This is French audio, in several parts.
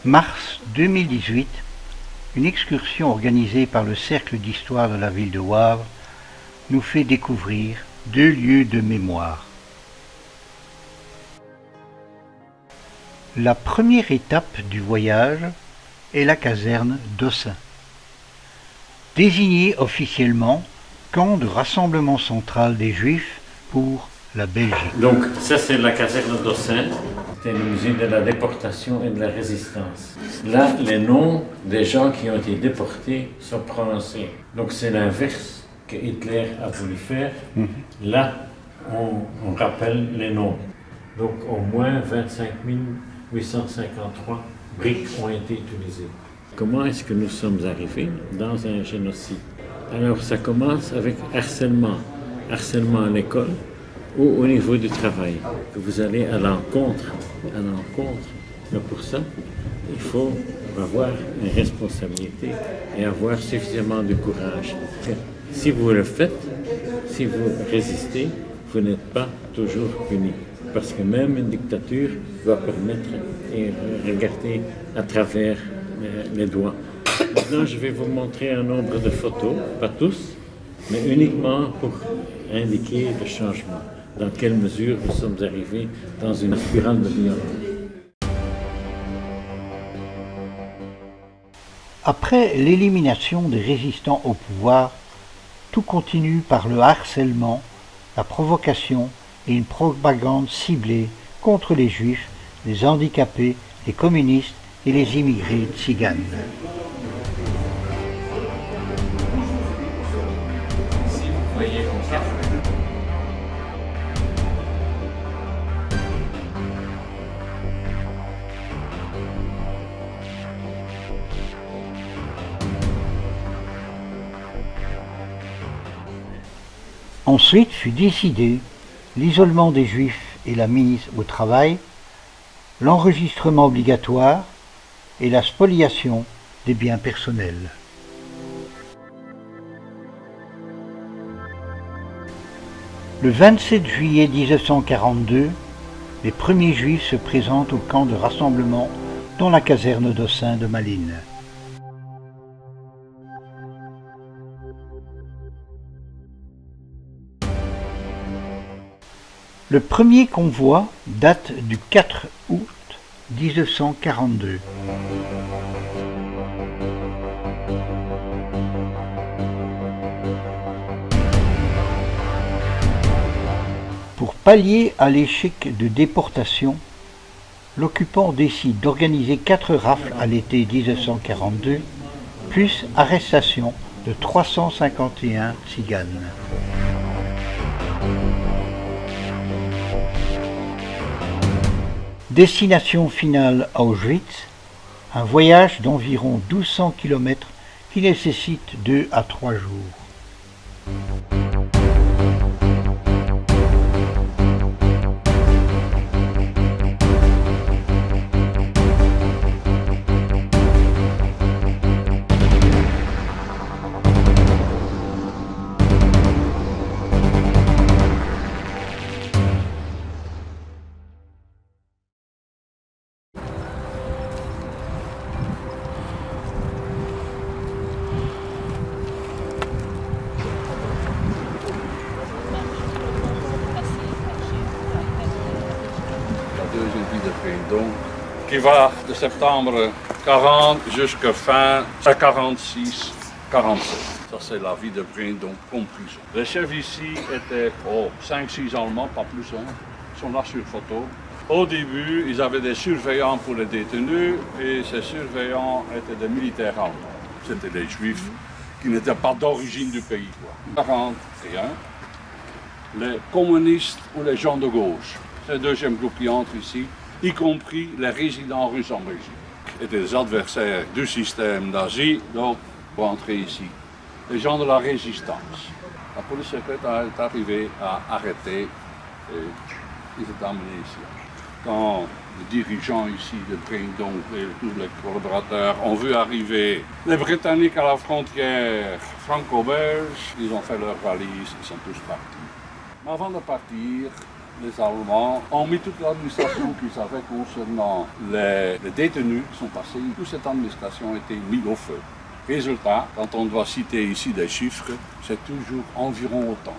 Mars 2018, une excursion organisée par le Cercle d'histoire de la ville de Wavre nous fait découvrir 2 lieux de mémoire. La première étape du voyage est la caserne d'Ossun. Désignée officiellement camp de rassemblement central des Juifs pour la Belgique. Donc ça c'est la caserne d'Ossun, c'était le musée de la déportation et de la résistance. Là, les noms des gens qui ont été déportés sont prononcés. Donc c'est l'inverse que Hitler a voulu faire. Là, on rappelle les noms. Donc au moins 25 853 briques ont été utilisées. Comment est-ce que nous sommes arrivés dans un génocide? Alors ça commence avec harcèlement. Harcèlement à l'école ou au niveau du travail. Que vous allez à l'encontre. Mais pour ça, il faut avoir une responsabilité et avoir suffisamment de courage. Si vous le faites, si vous résistez, vous n'êtes pas toujours puni. Parce que même une dictature doit permettre et regarder à travers les doigts. Maintenant, je vais vous montrer un nombre de photos, pas tous, mais uniquement pour indiquer le changement. Dans quelle mesure nous sommes arrivés dans une spirale de violence. Après l'élimination des résistants au pouvoir, tout continue par le harcèlement, la provocation et une propagande ciblée contre les juifs, les handicapés, les communistes et les immigrés tziganes. Si vous voyez comme ça. Ensuite fut décidé l'isolement des Juifs et la mise au travail, l'enregistrement obligatoire et la spoliation des biens personnels. Le 27 juillet 1942, les premiers Juifs se présentent au camp de rassemblement dans la caserne d'Ossun de Malines. Le premier convoi date du 4 août 1942. Pour pallier à l'échec de déportation, l'occupant décide d'organiser 4 rafles à l'été 1942, plus arrestation de 351 tziganes. Destination finale à Auschwitz, un voyage d'environ 1200 km qui nécessite 2 à 3 jours. Qui va de septembre 40 jusqu'à fin 46, 47. Ça c'est la vie de Brindon comme prison. Les chefs ici étaient 5-6 Allemands, pas plus, hein. Ils sont là sur photo. Au début, ils avaient des surveillants pour les détenus et ces surveillants étaient des militaires allemands. C'était des Juifs qui n'étaient pas d'origine du pays. 41, les communistes ou les gens de gauche. C'est le deuxième groupe qui entre ici, y compris les résidents russes en Belgique, étaient des adversaires du système nazi, donc pour entrer ici. Les gens de la résistance. La police secrète est arrivée à arrêter et ils étaient amenés ici. Quand les dirigeants ici de Brindon et tous les collaborateurs ont vu arriver les Britanniques à la frontière franco-belge, ils ont fait leurs valises, ils sont tous partis. Mais avant de partir, les Allemands ont mis toute l'administration qu'ils avaient concernant les détenus qui sont passés. Toute cette administration a été mise au feu. Résultat, quand on doit citer ici des chiffres, c'est toujours environ autant.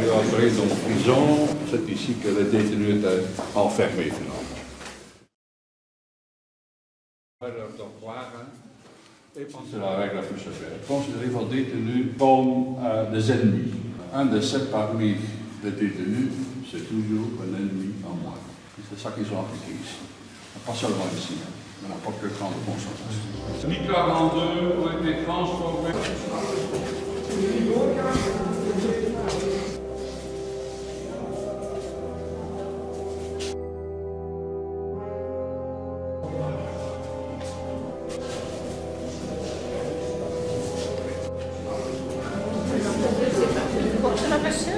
En prison, c'est ici que les détenus étaient enfermés finalement. C'est la règle la plus sévère. Considérez vos détenus comme des ennemis. Un de ces parmi les détenus, c'est toujours un ennemi en moi. C'est ça qu'ils ont appliqué ici. Pas seulement ici, mais n'importe quel camp de concentration. Les 42 ont été transformés.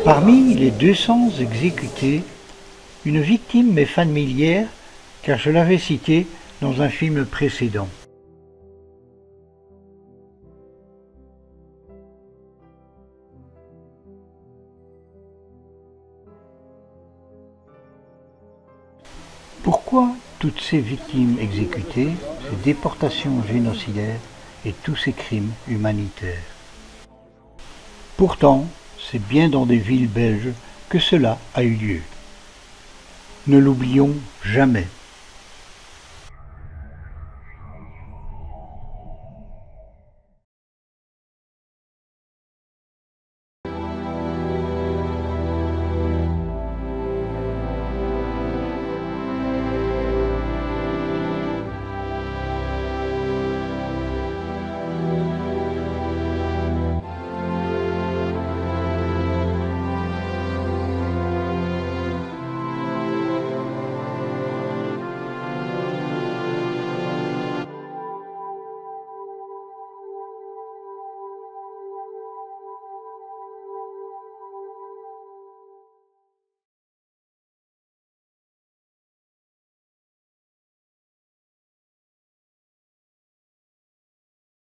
Parmi les 200 exécutés, une victime m'est familière car je l'avais citée dans un film précédent. Pourquoi toutes ces victimes exécutées, ces déportations génocidaires et tous ces crimes humanitaires? Pourtant, c'est bien dans des villes belges que cela a eu lieu. Ne l'oublions jamais.